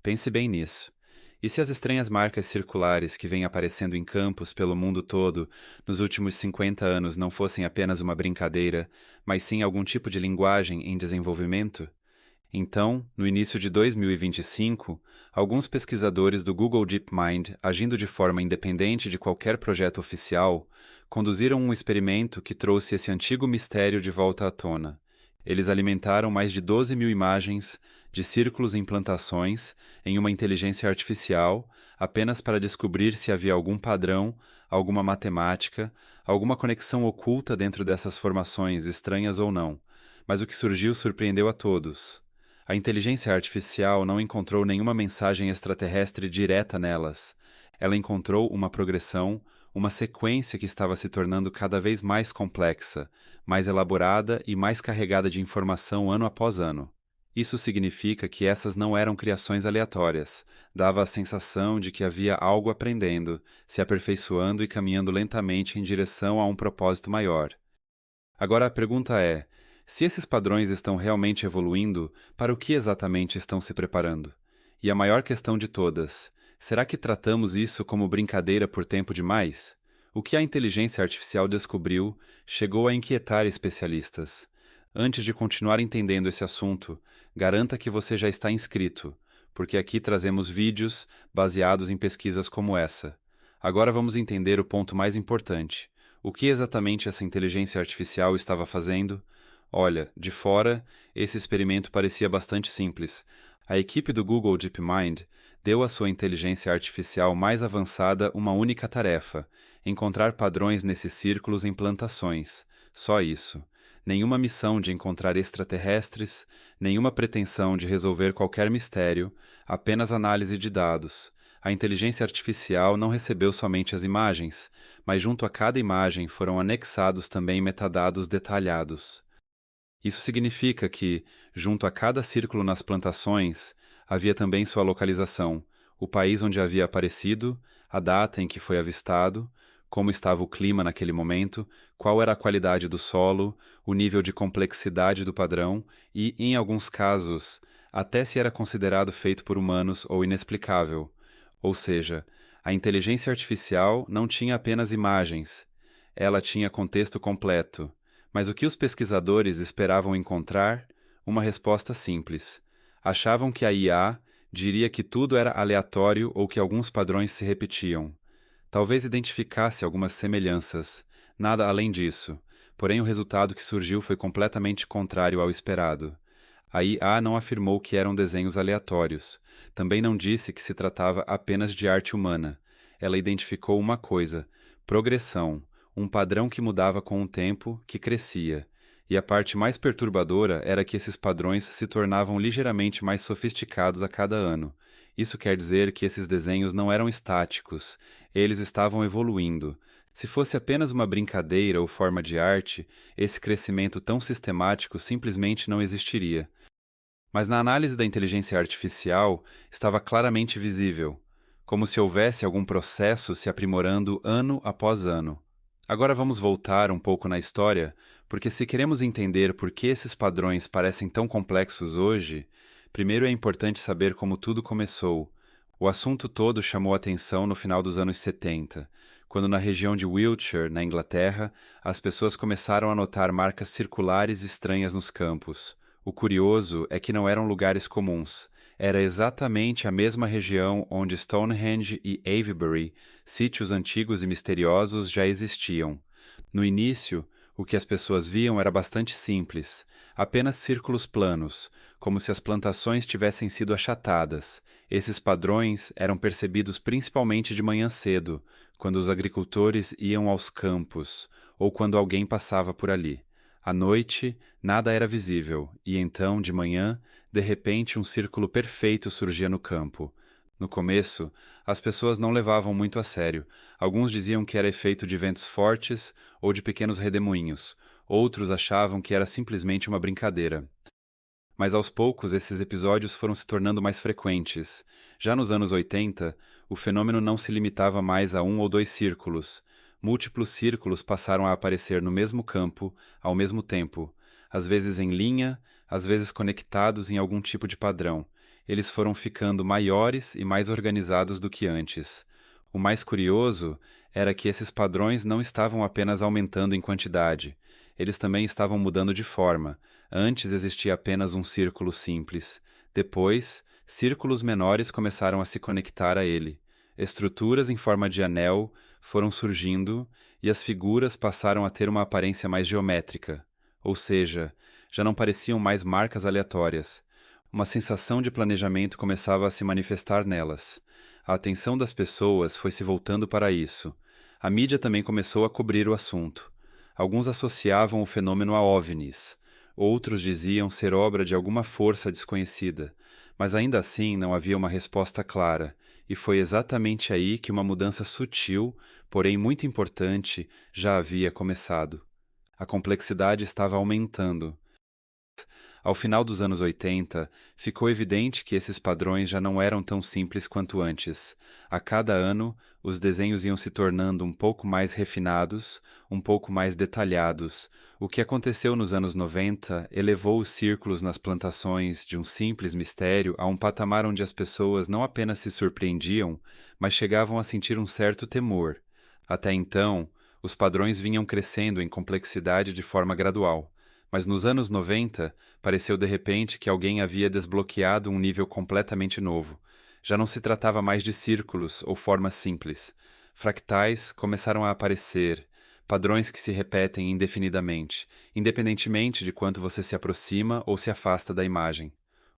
Pense bem nisso. E se as estranhas marcas circulares que vêm aparecendo em campos pelo mundo todo nos últimos 50 anos não fossem apenas uma brincadeira, mas sim algum tipo de linguagem em desenvolvimento? Então, no início de 2025, alguns pesquisadores do Google DeepMind, agindo de forma independente de qualquer projeto oficial, conduziram um experimento que trouxe esse antigo mistério de volta à tona. Eles alimentaram mais de 12 mil imagens de círculos em plantações em uma inteligência artificial apenas para descobrir se havia algum padrão, alguma matemática, alguma conexão oculta dentro dessas formações, estranhas ou não. Mas o que surgiu surpreendeu a todos. A inteligência artificial não encontrou nenhuma mensagem extraterrestre direta nelas. Ela encontrou uma progressão, uma sequência que estava se tornando cada vez mais complexa, mais elaborada e mais carregada de informação ano após ano. Isso significa que essas não eram criações aleatórias. Dava a sensação de que havia algo aprendendo, se aperfeiçoando e caminhando lentamente em direção a um propósito maior. Agora a pergunta é: se esses padrões estão realmente evoluindo, para o que exatamente estão se preparando? E a maior questão de todas: será que tratamos isso como brincadeira por tempo demais? O que a inteligência artificial descobriu chegou a inquietar especialistas. Antes de continuar entendendo esse assunto, garanta que você já está inscrito, porque aqui trazemos vídeos baseados em pesquisas como essa. Agora vamos entender o ponto mais importante. O que exatamente essa inteligência artificial estava fazendo? Olha, de fora, esse experimento parecia bastante simples. A equipe do Google DeepMind deu à sua inteligência artificial mais avançada uma única tarefa: encontrar padrões nesses círculos em plantações. Só isso. Nenhuma missão de encontrar extraterrestres, nenhuma pretensão de resolver qualquer mistério, apenas análise de dados. A inteligência artificial não recebeu somente as imagens, mas junto a cada imagem foram anexados também metadados detalhados. Isso significa que, junto a cada círculo nas plantações, havia também sua localização, o país onde havia aparecido, a data em que foi avistado, como estava o clima naquele momento, qual era a qualidade do solo, o nível de complexidade do padrão e, em alguns casos, até se era considerado feito por humanos ou inexplicável. Ou seja, a inteligência artificial não tinha apenas imagens, ela tinha contexto completo. Mas o que os pesquisadores esperavam encontrar? Uma resposta simples. Achavam que a IA diria que tudo era aleatório ou que alguns padrões se repetiam. Talvez identificasse algumas semelhanças, nada além disso, porém o resultado que surgiu foi completamente contrário ao esperado. A IA não afirmou que eram desenhos aleatórios, também não disse que se tratava apenas de arte humana. Ela identificou uma coisa: progressão, um padrão que mudava com o tempo, que crescia. E a parte mais perturbadora era que esses padrões se tornavam ligeiramente mais sofisticados a cada ano. Isso quer dizer que esses desenhos não eram estáticos, eles estavam evoluindo. Se fosse apenas uma brincadeira ou forma de arte, esse crescimento tão sistemático simplesmente não existiria. Mas na análise da inteligência artificial estava claramente visível, como se houvesse algum processo se aprimorando ano após ano. Agora vamos voltar um pouco na história, porque se queremos entender por que esses padrões parecem tão complexos hoje, primeiro é importante saber como tudo começou. O assunto todo chamou atenção no final dos anos 70, quando na região de Wiltshire, na Inglaterra, as pessoas começaram a notar marcas circulares estranhas nos campos. O curioso é que não eram lugares comuns. Era exatamente a mesma região onde Stonehenge e Avebury, sítios antigos e misteriosos, já existiam. No início, o que as pessoas viam era bastante simples, apenas círculos planos, como se as plantações tivessem sido achatadas. Esses padrões eram percebidos principalmente de manhã cedo, quando os agricultores iam aos campos, ou quando alguém passava por ali. À noite, nada era visível, e então, de manhã, de repente um círculo perfeito surgia no campo. No começo, as pessoas não levavam muito a sério. Alguns diziam que era efeito de ventos fortes ou de pequenos redemoinhos. Outros achavam que era simplesmente uma brincadeira. Mas aos poucos esses episódios foram se tornando mais frequentes. Já nos anos 80, o fenômeno não se limitava mais a um ou dois círculos. Múltiplos círculos passaram a aparecer no mesmo campo, ao mesmo tempo, às vezes em linha, às vezes conectados em algum tipo de padrão. eles foram ficando maiores e mais organizados do que antes. O mais curioso era que esses padrões não estavam apenas aumentando em quantidade, eles também estavam mudando de forma. Antes existia apenas um círculo simples. Depois, círculos menores começaram a se conectar a ele. Estruturas em forma de anel foram surgindo e as figuras passaram a ter uma aparência mais geométrica, ou seja, já não pareciam mais marcas aleatórias. Uma sensação de planejamento começava a se manifestar nelas. A atenção das pessoas foi se voltando para isso. A mídia também começou a cobrir o assunto. Alguns associavam o fenômeno a OVNIs, outros diziam ser obra de alguma força desconhecida, mas ainda assim não havia uma resposta clara, e foi exatamente aí que uma mudança sutil, porém muito importante, já havia começado. A complexidade estava aumentando. Ao final dos anos 80, ficou evidente que esses padrões já não eram tão simples quanto antes. A cada ano, os desenhos iam se tornando um pouco mais refinados, um pouco mais detalhados. O que aconteceu nos anos 90 elevou os círculos nas plantações de um simples mistério a um patamar onde as pessoas não apenas se surpreendiam, mas chegavam a sentir um certo temor. Até então, os padrões vinham crescendo em complexidade de forma gradual. Mas nos anos 90, pareceu de repente que alguém havia desbloqueado um nível completamente novo. Já não se tratava mais de círculos ou formas simples. Fractais começaram a aparecer, padrões que se repetem indefinidamente, independentemente de quanto você se aproxima ou se afasta da imagem.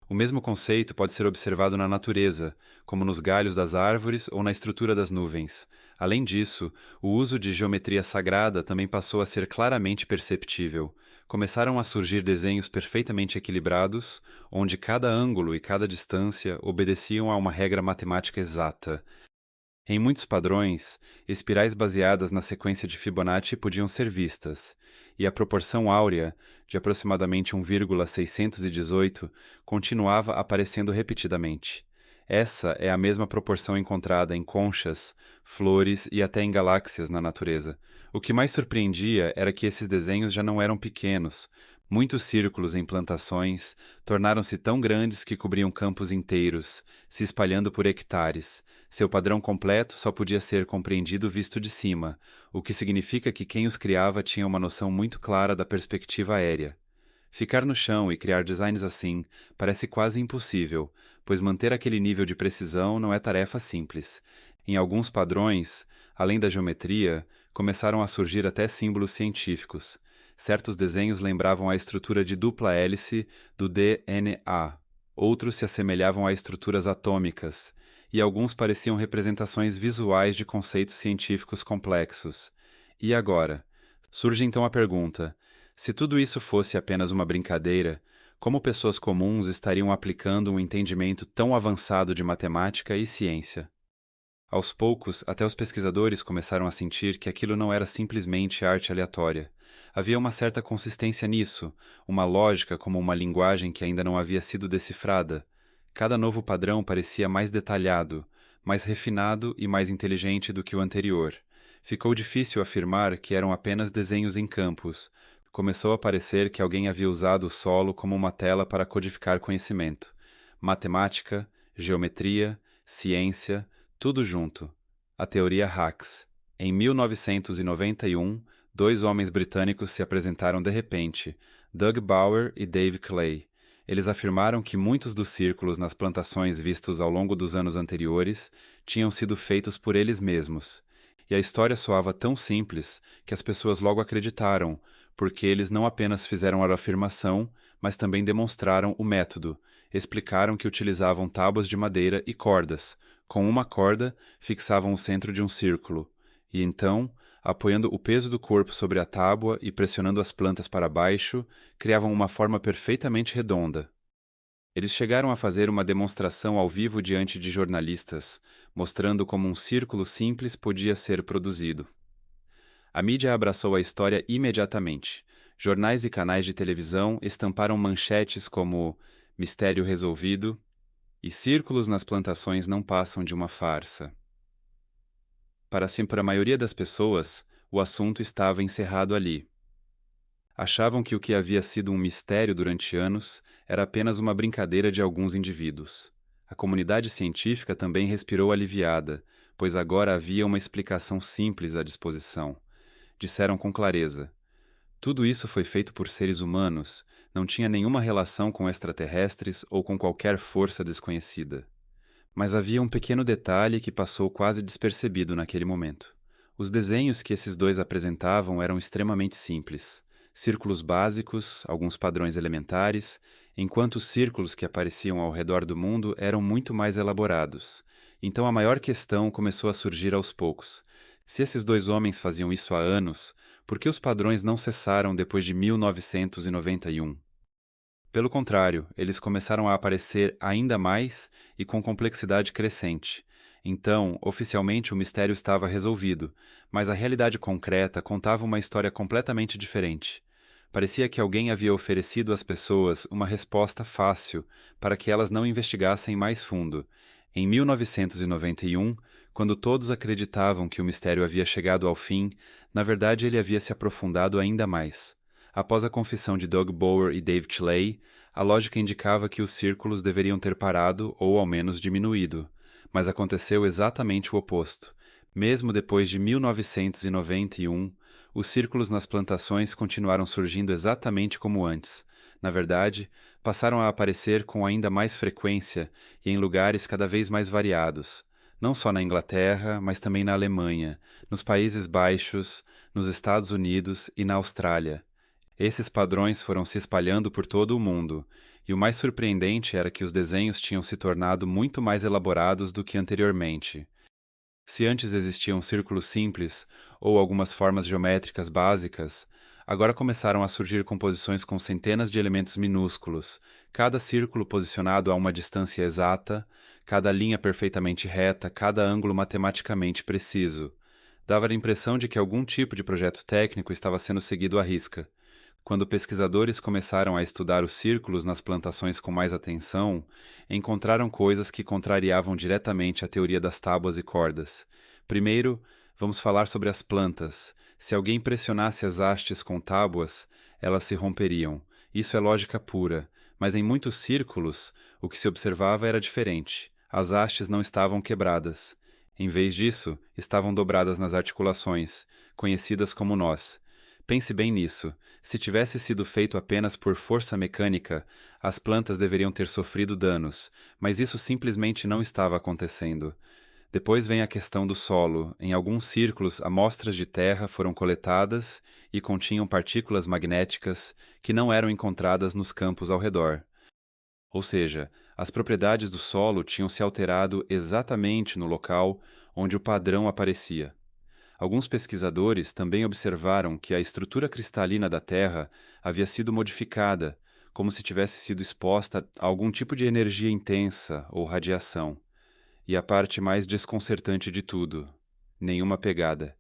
O mesmo conceito pode ser observado na natureza, como nos galhos das árvores ou na estrutura das nuvens. Além disso, o uso de geometria sagrada também passou a ser claramente perceptível. Começaram a surgir desenhos perfeitamente equilibrados, onde cada ângulo e cada distância obedeciam a uma regra matemática exata. Em muitos padrões, espirais baseadas na sequência de Fibonacci podiam ser vistas, e a proporção áurea, de aproximadamente 1,618, continuava aparecendo repetidamente. Essa é a mesma proporção encontrada em conchas, flores e até em galáxias na natureza. O que mais surpreendia era que esses desenhos já não eram pequenos. Muitos círculos em plantações tornaram-se tão grandes que cobriam campos inteiros, se espalhando por hectares. Seu padrão completo só podia ser compreendido visto de cima, o que significa que quem os criava tinha uma noção muito clara da perspectiva aérea. Ficar no chão e criar designs assim parece quase impossível, pois manter aquele nível de precisão não é tarefa simples. Em alguns padrões, além da geometria, começaram a surgir até símbolos científicos. Certos desenhos lembravam a estrutura de dupla hélice do DNA, outros se assemelhavam a estruturas atômicas, e alguns pareciam representações visuais de conceitos científicos complexos. E agora? Surge então a pergunta: se tudo isso fosse apenas uma brincadeira, como pessoas comuns estariam aplicando um entendimento tão avançado de matemática e ciência? Aos poucos, até os pesquisadores começaram a sentir que aquilo não era simplesmente arte aleatória. Havia uma certa consistência nisso, uma lógica como uma linguagem que ainda não havia sido decifrada. Cada novo padrão parecia mais detalhado, mais refinado e mais inteligente do que o anterior. Ficou difícil afirmar que eram apenas desenhos em campos. Começou a parecer que alguém havia usado o solo como uma tela para codificar conhecimento. Matemática, geometria, ciência, tudo junto. A teoria Hacks. Em 1991, dois homens britânicos se apresentaram de repente, Doug Bauer e Dave Clay. Eles afirmaram que muitos dos círculos nas plantações vistos ao longo dos anos anteriores tinham sido feitos por eles mesmos. E a história soava tão simples que as pessoas logo acreditaram, porque eles não apenas fizeram a afirmação, mas também demonstraram o método. Explicaram que utilizavam tábuas de madeira e cordas. Com uma corda, fixavam o centro de um círculo. E então, apoiando o peso do corpo sobre a tábua e pressionando as plantas para baixo, criavam uma forma perfeitamente redonda. Eles chegaram a fazer uma demonstração ao vivo diante de jornalistas, mostrando como um círculo simples podia ser produzido. A mídia abraçou a história imediatamente. Jornais e canais de televisão estamparam manchetes como "Mistério resolvido" e "Círculos nas plantações não passam de uma farsa". Para a maioria das pessoas, o assunto estava encerrado ali. Achavam que o que havia sido um mistério durante anos era apenas uma brincadeira de alguns indivíduos. A comunidade científica também respirou aliviada, pois agora havia uma explicação simples à disposição. Disseram com clareza: tudo isso foi feito por seres humanos, não tinha nenhuma relação com extraterrestres ou com qualquer força desconhecida. Mas havia um pequeno detalhe que passou quase despercebido naquele momento. Os desenhos que esses dois apresentavam eram extremamente simples. Círculos básicos, alguns padrões elementares, enquanto os círculos que apareciam ao redor do mundo eram muito mais elaborados. Então a maior questão começou a surgir aos poucos. Se esses dois homens faziam isso há anos, por que os padrões não cessaram depois de 1991? Pelo contrário, eles começaram a aparecer ainda mais e com complexidade crescente. Então, oficialmente, o mistério estava resolvido, mas a realidade concreta contava uma história completamente diferente. Parecia que alguém havia oferecido às pessoas uma resposta fácil para que elas não investigassem mais fundo. Em 1991, quando todos acreditavam que o mistério havia chegado ao fim, na verdade ele havia se aprofundado ainda mais. Após a confissão de Doug Bower e Dave Chley, a lógica indicava que os círculos deveriam ter parado ou ao menos diminuído, mas aconteceu exatamente o oposto. Mesmo depois de 1991, os círculos nas plantações continuaram surgindo exatamente como antes. Na verdade, passaram a aparecer com ainda mais frequência e em lugares cada vez mais variados, não só na Inglaterra, mas também na Alemanha, nos Países Baixos, nos Estados Unidos e na Austrália. Esses padrões foram se espalhando por todo o mundo, e o mais surpreendente era que os desenhos tinham se tornado muito mais elaborados do que anteriormente. Se antes existiam círculos simples ou algumas formas geométricas básicas, agora começaram a surgir composições com centenas de elementos minúsculos, cada círculo posicionado a uma distância exata, cada linha perfeitamente reta, cada ângulo matematicamente preciso. Dava a impressão de que algum tipo de projeto técnico estava sendo seguido à risca. Quando pesquisadores começaram a estudar os círculos nas plantações com mais atenção, encontraram coisas que contrariavam diretamente a teoria das tábuas e cordas. Primeiro, vamos falar sobre as plantas. Se alguém pressionasse as hastes com tábuas, elas se romperiam. Isso é lógica pura, mas em muitos círculos, o que se observava era diferente. As hastes não estavam quebradas. Em vez disso, estavam dobradas nas articulações, conhecidas como nós. Pense bem nisso. Se tivesse sido feito apenas por força mecânica, as plantas deveriam ter sofrido danos, mas isso simplesmente não estava acontecendo. Depois vem a questão do solo. Em alguns círculos, amostras de terra foram coletadas e continham partículas magnéticas que não eram encontradas nos campos ao redor. Ou seja, as propriedades do solo tinham se alterado exatamente no local onde o padrão aparecia. Alguns pesquisadores também observaram que a estrutura cristalina da Terra havia sido modificada, como se tivesse sido exposta a algum tipo de energia intensa ou radiação. E a parte mais desconcertante de tudo: nenhuma pegada.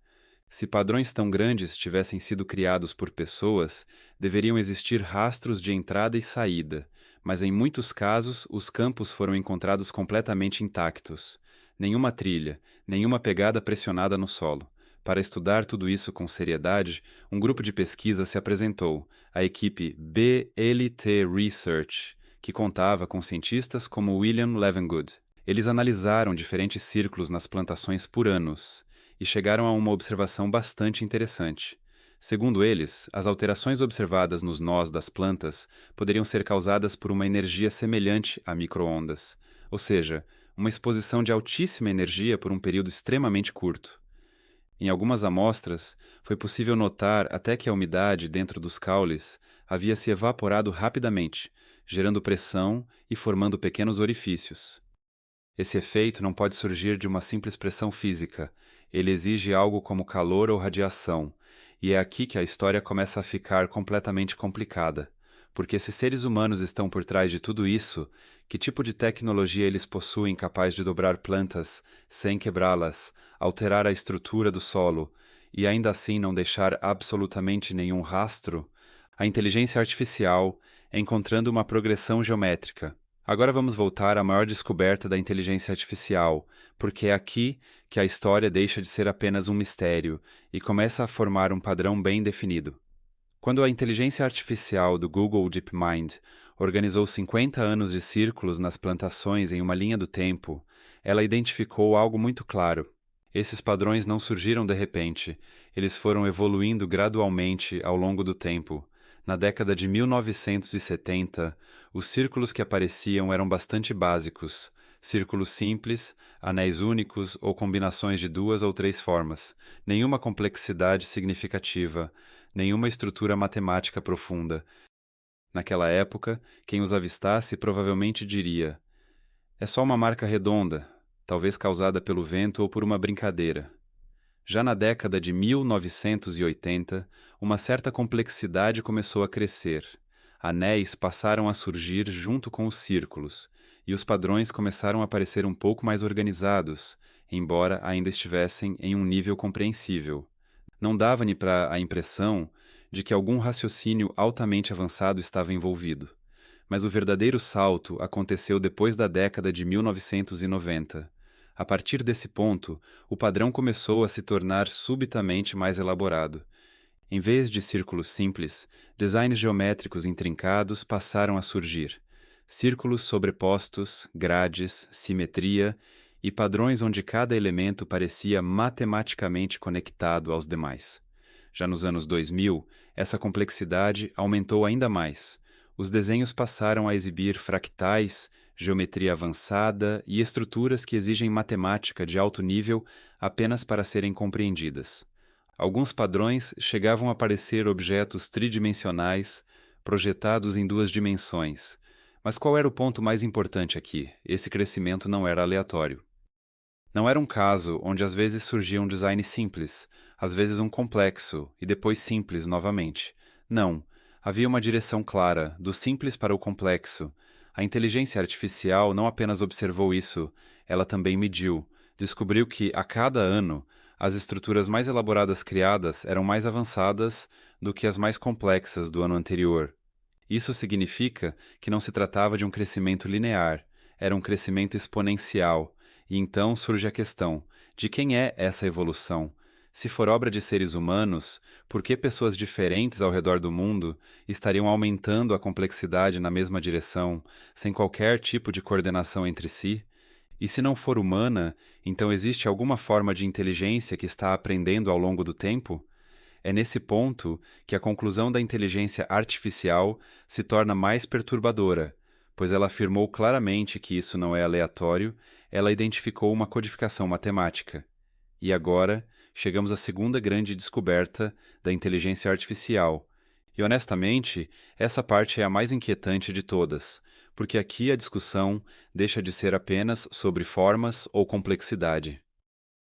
Se padrões tão grandes tivessem sido criados por pessoas, deveriam existir rastros de entrada e saída, mas em muitos casos os campos foram encontrados completamente intactos. Nenhuma trilha, nenhuma pegada pressionada no solo. Para estudar tudo isso com seriedade, um grupo de pesquisa se apresentou, a equipe BLT Research, que contava com cientistas como William Levengood. Eles analisaram diferentes círculos nas plantações por anos e chegaram a uma observação bastante interessante. Segundo eles, as alterações observadas nos nós das plantas poderiam ser causadas por uma energia semelhante a micro-ondas, ou seja, uma exposição de altíssima energia por um período extremamente curto. Em algumas amostras, foi possível notar até que a umidade dentro dos caules havia se evaporado rapidamente, gerando pressão e formando pequenos orifícios. Esse efeito não pode surgir de uma simples pressão física, ele exige algo como calor ou radiação, e é aqui que a história começa a ficar completamente complicada. Porque se seres humanos estão por trás de tudo isso, que tipo de tecnologia eles possuem capaz de dobrar plantas sem quebrá-las, alterar a estrutura do solo e ainda assim não deixar absolutamente nenhum rastro? A inteligência artificial encontrando uma progressão geométrica. Agora vamos voltar à maior descoberta da inteligência artificial, porque é aqui que a história deixa de ser apenas um mistério e começa a formar um padrão bem definido. Quando a inteligência artificial do Google DeepMind organizou 50 anos de círculos nas plantações em uma linha do tempo, ela identificou algo muito claro. Esses padrões não surgiram de repente, eles foram evoluindo gradualmente ao longo do tempo. Na década de 1970, os círculos que apareciam eram bastante básicos, círculos simples, anéis únicos ou combinações de 2 ou 3 formas, nenhuma complexidade significativa, nenhuma estrutura matemática profunda. Naquela época, quem os avistasse provavelmente diria: é só uma marca redonda, talvez causada pelo vento ou por uma brincadeira. Já na década de 1980, uma certa complexidade começou a crescer. Anéis passaram a surgir junto com os círculos, e os padrões começaram a parecer um pouco mais organizados, embora ainda estivessem em um nível compreensível. Não dava-me para a impressão de que algum raciocínio altamente avançado estava envolvido. Mas o verdadeiro salto aconteceu depois da década de 1990. A partir desse ponto, o padrão começou a se tornar subitamente mais elaborado. Em vez de círculos simples, designs geométricos intrincados passaram a surgir. Círculos sobrepostos, grades, simetria e padrões onde cada elemento parecia matematicamente conectado aos demais. Já nos anos 2000, essa complexidade aumentou ainda mais. Os desenhos passaram a exibir fractais, geometria avançada e estruturas que exigem matemática de alto nível apenas para serem compreendidas. Alguns padrões chegavam a parecer objetos tridimensionais, projetados em 2 dimensões. Mas qual era o ponto mais importante aqui? Esse crescimento não era aleatório. Não era um caso onde às vezes surgia um design simples, às vezes um complexo e depois simples novamente. Não, havia uma direção clara, do simples para o complexo. A inteligência artificial não apenas observou isso, ela também mediu. Descobriu que, a cada ano, as estruturas mais elaboradas criadas eram mais avançadas do que as mais complexas do ano anterior. Isso significa que não se tratava de um crescimento linear, era um crescimento exponencial. E então surge a questão: de quem é essa evolução? Se for obra de seres humanos, por que pessoas diferentes ao redor do mundo estariam aumentando a complexidade na mesma direção, sem qualquer tipo de coordenação entre si? E se não for humana, então existe alguma forma de inteligência que está aprendendo ao longo do tempo? É nesse ponto que a conclusão da inteligência artificial se torna mais perturbadora, pois ela afirmou claramente que isso não é aleatório, ela identificou uma codificação matemática. E agora, chegamos à segunda grande descoberta da inteligência artificial. E honestamente, essa parte é a mais inquietante de todas, porque aqui a discussão deixa de ser apenas sobre formas ou complexidade.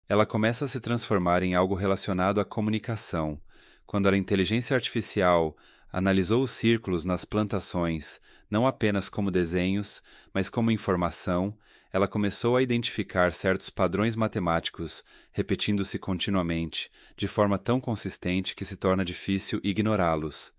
Ela começa a se transformar em algo relacionado à comunicação. Quando a inteligência artificial analisou os círculos nas plantações, não apenas como desenhos, mas como informação, ela começou a identificar certos padrões matemáticos repetindo-se continuamente, de forma tão consistente que se torna difícil ignorá-los.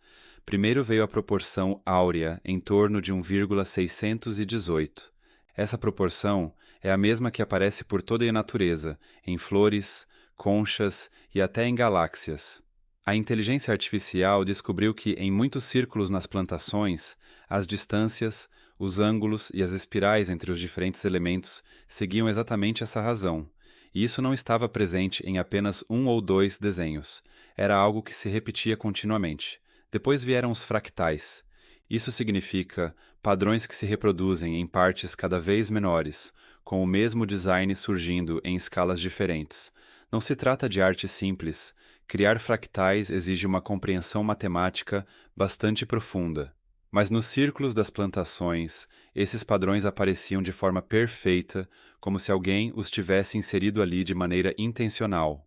Primeiro veio a proporção áurea, em torno de 1,618. Essa proporção é a mesma que aparece por toda a natureza, em flores, conchas e até em galáxias. A inteligência artificial descobriu que, em muitos círculos nas plantações, as distâncias, os ângulos e as espirais entre os diferentes elementos seguiam exatamente essa razão. E isso não estava presente em apenas 1 ou 2 desenhos. Era algo que se repetia continuamente. Depois vieram os fractais. Isso significa padrões que se reproduzem em partes cada vez menores, com o mesmo design surgindo em escalas diferentes. Não se trata de arte simples. Criar fractais exige uma compreensão matemática bastante profunda. Mas nos círculos das plantações, esses padrões apareciam de forma perfeita, como se alguém os tivesse inserido ali de maneira intencional.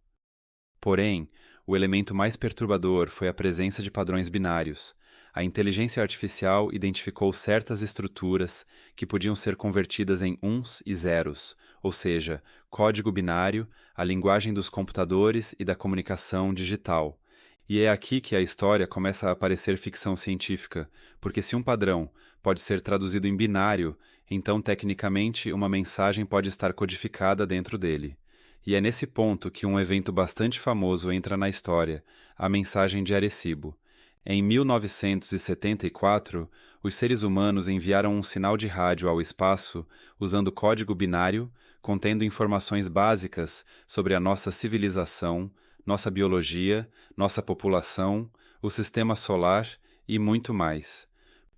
Porém, o elemento mais perturbador foi a presença de padrões binários. A inteligência artificial identificou certas estruturas que podiam ser convertidas em uns e zeros, ou seja, código binário, a linguagem dos computadores e da comunicação digital. E é aqui que a história começa a parecer ficção científica, porque se um padrão pode ser traduzido em binário, então tecnicamente uma mensagem pode estar codificada dentro dele. E é nesse ponto que um evento bastante famoso entra na história, a mensagem de Arecibo. Em 1974, os seres humanos enviaram um sinal de rádio ao espaço usando código binário contendo informações básicas sobre a nossa civilização, nossa biologia, nossa população, o sistema solar e muito mais.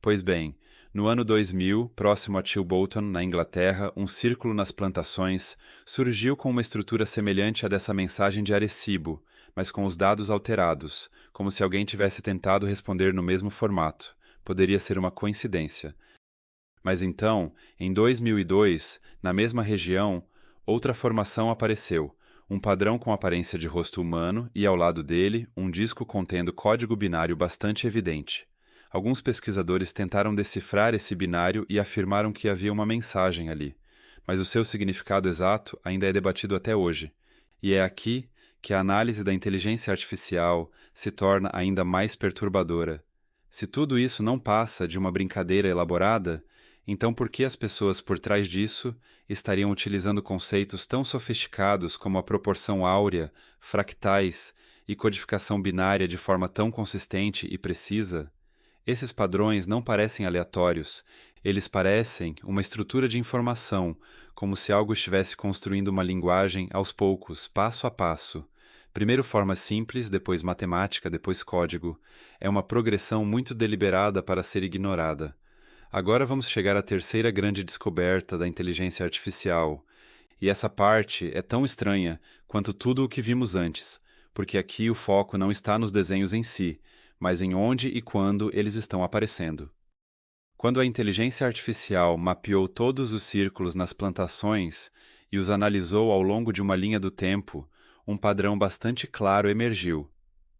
Pois bem, no ano 2000, próximo a Chilbolton, na Inglaterra, um círculo nas plantações surgiu com uma estrutura semelhante à dessa mensagem de Arecibo, mas com os dados alterados, como se alguém tivesse tentado responder no mesmo formato. Poderia ser uma coincidência. Mas então, em 2002, na mesma região, outra formação apareceu, um padrão com aparência de rosto humano e, ao lado dele, um disco contendo código binário bastante evidente. Alguns pesquisadores tentaram decifrar esse binário e afirmaram que havia uma mensagem ali, mas o seu significado exato ainda é debatido até hoje. E é aqui que a análise da inteligência artificial se torna ainda mais perturbadora. Se tudo isso não passa de uma brincadeira elaborada, então por que as pessoas por trás disso estariam utilizando conceitos tão sofisticados como a proporção áurea, fractais e codificação binária de forma tão consistente e precisa? Esses padrões não parecem aleatórios, eles parecem uma estrutura de informação, como se algo estivesse construindo uma linguagem aos poucos, passo a passo. Primeiro forma simples, depois matemática, depois código. É uma progressão muito deliberada para ser ignorada. Agora vamos chegar à terceira grande descoberta da inteligência artificial. E essa parte é tão estranha quanto tudo o que vimos antes, porque aqui o foco não está nos desenhos em si, mas em onde e quando eles estão aparecendo. Quando a inteligência artificial mapeou todos os círculos nas plantações e os analisou ao longo de uma linha do tempo, um padrão bastante claro emergiu.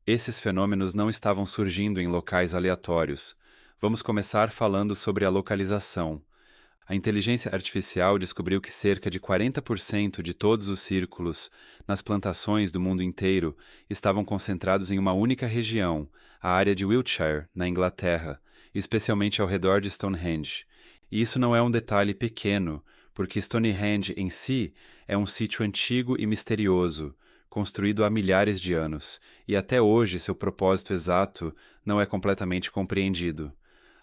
Esses fenômenos não estavam surgindo em locais aleatórios. Vamos começar falando sobre a localização. A inteligência artificial descobriu que cerca de 40% de todos os círculos nas plantações do mundo inteiro estavam concentrados em uma única região, a área de Wiltshire, na Inglaterra, especialmente ao redor de Stonehenge. E isso não é um detalhe pequeno, porque Stonehenge em si é um sítio antigo e misterioso, construído há milhares de anos, e até hoje seu propósito exato não é completamente compreendido.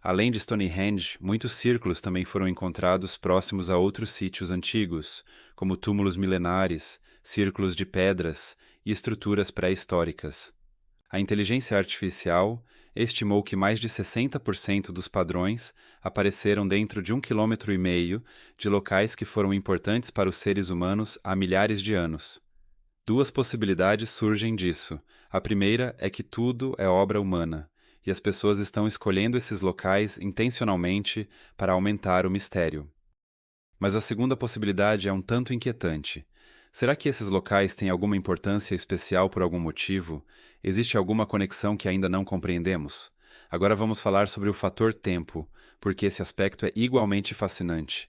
Além de Stonehenge, muitos círculos também foram encontrados próximos a outros sítios antigos, como túmulos milenares, círculos de pedras e estruturas pré-históricas. A inteligência artificial estimou que mais de 60% dos padrões apareceram dentro de 1,5 km de locais que foram importantes para os seres humanos há milhares de anos. Duas possibilidades surgem disso. A primeira é que tudo é obra humana, e as pessoas estão escolhendo esses locais intencionalmente para aumentar o mistério. Mas a segunda possibilidade é um tanto inquietante. Será que esses locais têm alguma importância especial por algum motivo? Existe alguma conexão que ainda não compreendemos? Agora vamos falar sobre o fator tempo, porque esse aspecto é igualmente fascinante.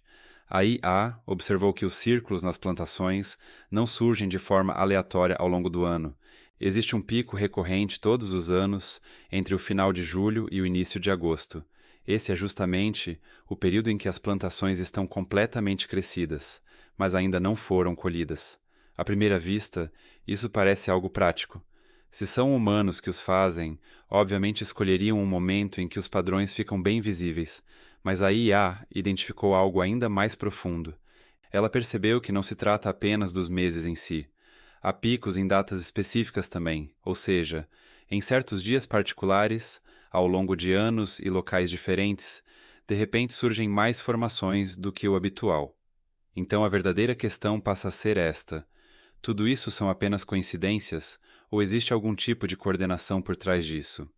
A IA observou que os círculos nas plantações não surgem de forma aleatória ao longo do ano. Existe um pico recorrente todos os anos entre o final de julho e o início de agosto. Esse é justamente o período em que as plantações estão completamente crescidas, mas ainda não foram colhidas. À primeira vista, isso parece algo prático. Se são humanos que os fazem, obviamente escolheriam um momento em que os padrões ficam bem visíveis, mas a IA identificou algo ainda mais profundo. Ela percebeu que não se trata apenas dos meses em si. Há picos em datas específicas também, ou seja, em certos dias particulares, ao longo de anos e locais diferentes, de repente surgem mais formações do que o habitual. Então a verdadeira questão passa a ser esta: tudo isso são apenas coincidências, ou existe algum tipo de coordenação por trás disso?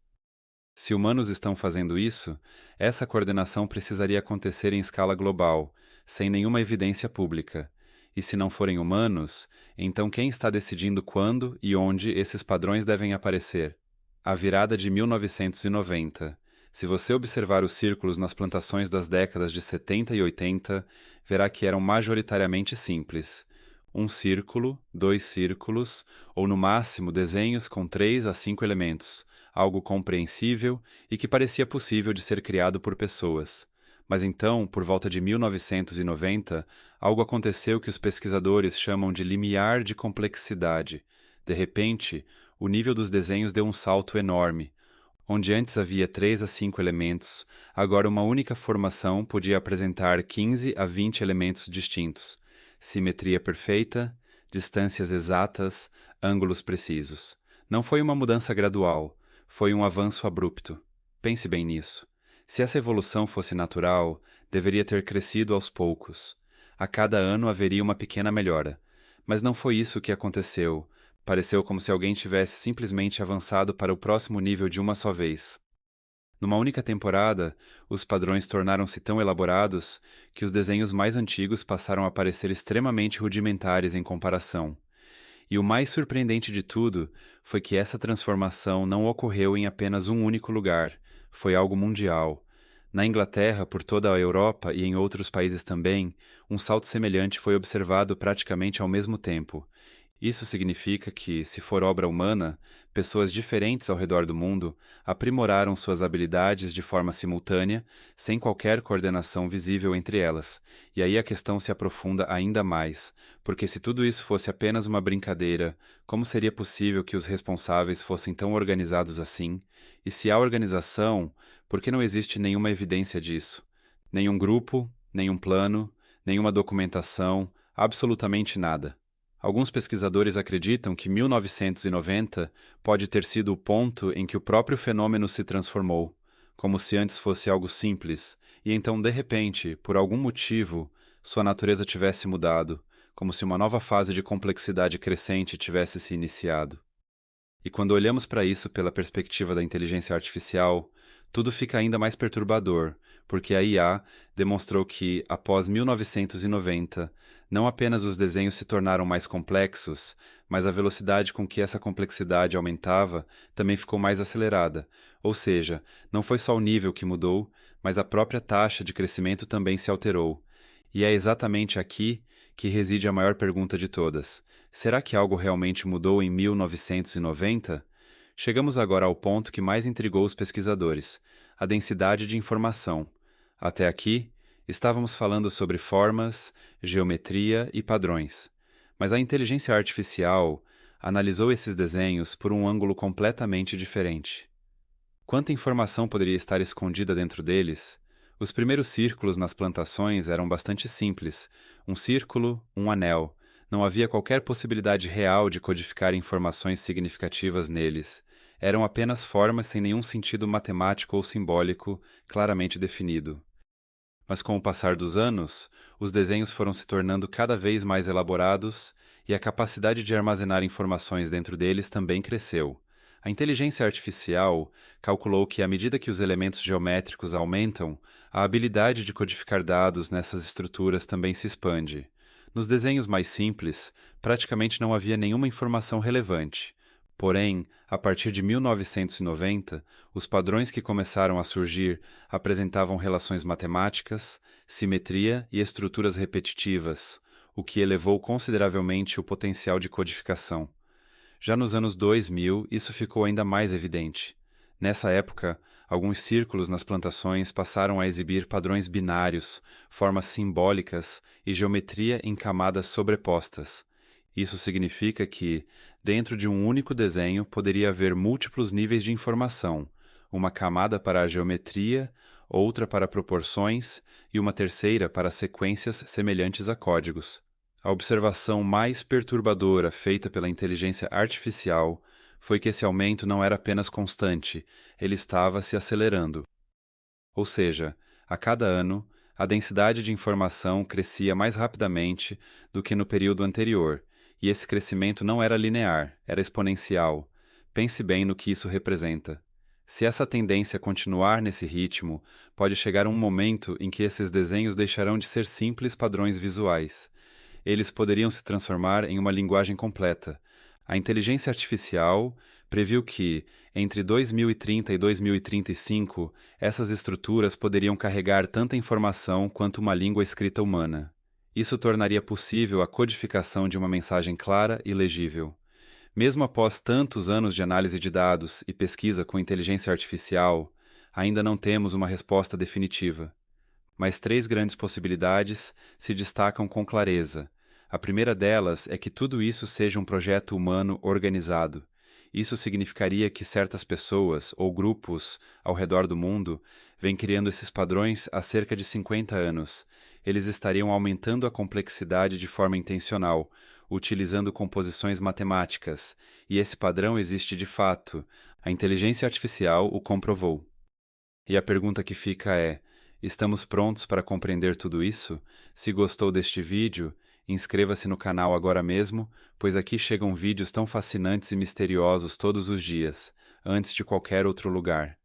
Se humanos estão fazendo isso, essa coordenação precisaria acontecer em escala global, sem nenhuma evidência pública. E se não forem humanos, então quem está decidindo quando e onde esses padrões devem aparecer? A virada de 1990. Se você observar os círculos nas plantações das décadas de 70 e 80, verá que eram majoritariamente simples. Um círculo, 2 círculos, ou no máximo desenhos com 3 a 5 elementos, algo compreensível e que parecia possível de ser criado por pessoas. Mas então, por volta de 1990, algo aconteceu que os pesquisadores chamam de limiar de complexidade. De repente, o nível dos desenhos deu um salto enorme. Onde antes havia 3 a 5 elementos, agora uma única formação podia apresentar 15 a 20 elementos distintos, simetria perfeita, distâncias exatas, ângulos precisos. Não foi uma mudança gradual, foi um avanço abrupto. Pense bem nisso. Se essa evolução fosse natural, deveria ter crescido aos poucos. A cada ano haveria uma pequena melhora. Mas não foi isso que aconteceu. Pareceu como se alguém tivesse simplesmente avançado para o próximo nível de uma só vez. Numa única temporada, os padrões tornaram-se tão elaborados que os desenhos mais antigos passaram a parecer extremamente rudimentares em comparação. E o mais surpreendente de tudo foi que essa transformação não ocorreu em apenas um único lugar, foi algo mundial. Na Inglaterra, por toda a Europa e em outros países também, um salto semelhante foi observado praticamente ao mesmo tempo. Isso significa que, se for obra humana, pessoas diferentes ao redor do mundo aprimoraram suas habilidades de forma simultânea, sem qualquer coordenação visível entre elas. E aí a questão se aprofunda ainda mais, porque se tudo isso fosse apenas uma brincadeira, como seria possível que os responsáveis fossem tão organizados assim? E se há organização, por que não existe nenhuma evidência disso? Nenhum grupo, nenhum plano, nenhuma documentação, absolutamente nada. Alguns pesquisadores acreditam que 1990 pode ter sido o ponto em que o próprio fenômeno se transformou, como se antes fosse algo simples, e então, de repente, por algum motivo, sua natureza tivesse mudado, como se uma nova fase de complexidade crescente tivesse se iniciado. E quando olhamos para isso pela perspectiva da inteligência artificial, tudo fica ainda mais perturbador, porque a IA demonstrou que, após 1990, não apenas os desenhos se tornaram mais complexos, mas a velocidade com que essa complexidade aumentava também ficou mais acelerada. Ou seja, não foi só o nível que mudou, mas a própria taxa de crescimento também se alterou. E é exatamente aqui que reside a maior pergunta de todas. Será que algo realmente mudou em 1990? Chegamos agora ao ponto que mais intrigou os pesquisadores: a densidade de informação. Até aqui, estávamos falando sobre formas, geometria e padrões. Mas a inteligência artificial analisou esses desenhos por um ângulo completamente diferente. Quanta informação poderia estar escondida dentro deles? Os primeiros círculos nas plantações eram bastante simples: um círculo, um anel. Não havia qualquer possibilidade real de codificar informações significativas neles. Eram apenas formas sem nenhum sentido matemático ou simbólico claramente definido. Mas com o passar dos anos, os desenhos foram se tornando cada vez mais elaborados e a capacidade de armazenar informações dentro deles também cresceu. A inteligência artificial calculou que, à medida que os elementos geométricos aumentam, a habilidade de codificar dados nessas estruturas também se expande. Nos desenhos mais simples, praticamente não havia nenhuma informação relevante. Porém, a partir de 1990, os padrões que começaram a surgir apresentavam relações matemáticas, simetria e estruturas repetitivas, o que elevou consideravelmente o potencial de codificação. Já nos anos 2000, isso ficou ainda mais evidente. Nessa época, alguns círculos nas plantações passaram a exibir padrões binários, formas simbólicas e geometria em camadas sobrepostas. Isso significa que, dentro de um único desenho, poderia haver múltiplos níveis de informação, uma camada para a geometria, outra para proporções e uma terceira para sequências semelhantes a códigos. A observação mais perturbadora feita pela inteligência artificial foi que esse aumento não era apenas constante, ele estava se acelerando. Ou seja, a cada ano, a densidade de informação crescia mais rapidamente do que no período anterior, e esse crescimento não era linear, era exponencial. Pense bem no que isso representa. Se essa tendência continuar nesse ritmo, pode chegar um momento em que esses desenhos deixarão de ser simples padrões visuais. Eles poderiam se transformar em uma linguagem completa. A inteligência artificial previu que, entre 2030 e 2035, essas estruturas poderiam carregar tanta informação quanto uma língua escrita humana. Isso tornaria possível a codificação de uma mensagem clara e legível. Mesmo após tantos anos de análise de dados e pesquisa com inteligência artificial, ainda não temos uma resposta definitiva. Mas 3 grandes possibilidades se destacam com clareza. A primeira delas é que tudo isso seja um projeto humano organizado. Isso significaria que certas pessoas ou grupos ao redor do mundo vêm criando esses padrões há cerca de 50 anos. Eles estariam aumentando a complexidade de forma intencional, utilizando composições matemáticas, e esse padrão existe de fato. A inteligência artificial o comprovou. E a pergunta que fica é: estamos prontos para compreender tudo isso? Se gostou deste vídeo, inscreva-se no canal agora mesmo, pois aqui chegam vídeos tão fascinantes e misteriosos todos os dias, antes de qualquer outro lugar.